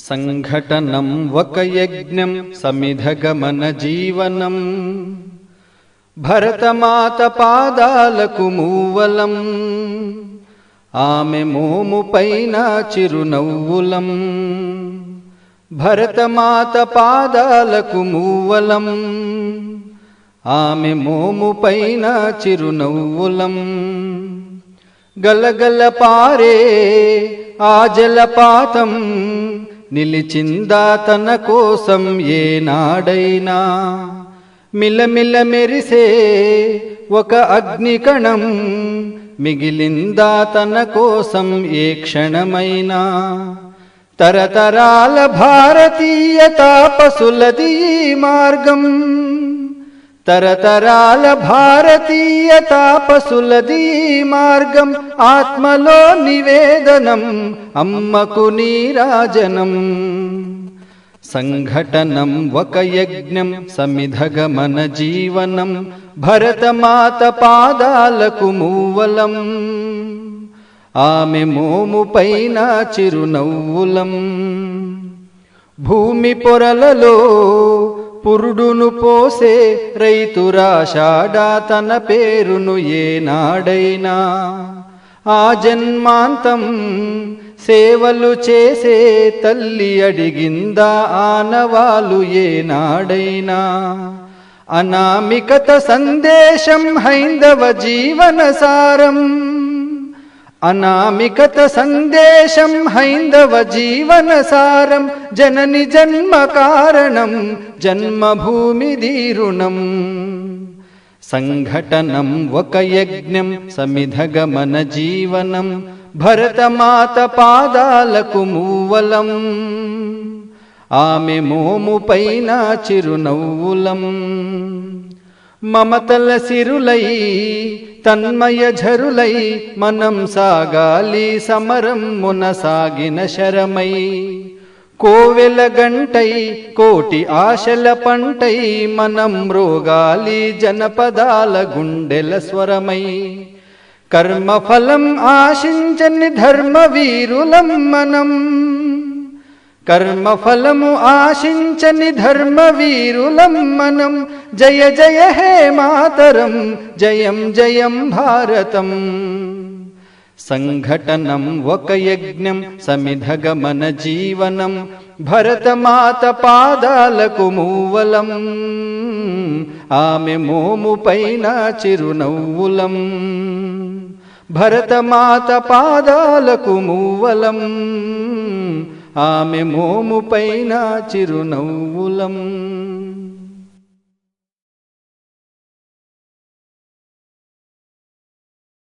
సంఘటనం ఒక యజ్ఞం సమిధగమన జీవనం భరతమాత పాదాలకు మూవలం ఆమె మోము పైన చిరునవ్వులం భరతమాత పాదాలకు మూవలం ఆమె మోము పైన చిరునవ్వులం గలగల పారే ఆ జలపాతం నిలిచిందా తన కోసం ఏనాడైనా మిలమిల మెరిసే ఒక అగ్నికణం మిగిలిందా తన కోసం ఏ క్షణమైనా తరతరాల భారతీయ తాపసులది మార్గం తరతరాల భారతీయ తాపసులది మార్గం ఆత్మలో నివేదనం అమ్మకు నీరాజనం సంఘటనం ఒక యజ్ఞం సమిధగమన జీవనం భరతమాత పాదాలకు మూవలం ఆమె మోము పైన చిరునవ్వులం భూమి పొరలలో పురుడును పోసే రైతురాషాఢా తన పేరును ఏనాడైనా ఆ జన్మాంతం సేవలు చేసే తల్లి అడిగిందా ఆనవాలు ఏనాడైనా అనామికత సందేశం హైందవ జీవన సారం అనామికత సందేశం హైందవ జీవన సారం జనని జన్మ కారణం జన్మభూమి దీరుణం సంఘటనం ఒక యజ్ఞం సమిధగమన జీవనం భరతమాత పాదాలకు మూవలం ఆమె మోము పైన చిరునవ్వులం మమతల సిరులై తన్మయ ఝరులై మనం సాగాలి సమరం మునసాగిన శరమై కోవెల గంటై కోటి ఆశల పంటై మనం రోగాలి జనపదాల గుండెల స్వరమై కర్మఫలం ఆశించని ధర్మవీరులం మనం కర్మఫలము ఆశించని ధర్మవీరులం మనం జయ జయ హే మాతరం జయం జయం భారతం సంఘటనం ఒక యజ్ఞం సమిధగమన జీవనం భరతమాత పాదాలకు మూవలం ఆమె మోము పైన చిరునవ్వులం భరతమాత పాదాలకు మూవలం ఆమె మోము పైన చిరునవ్వులం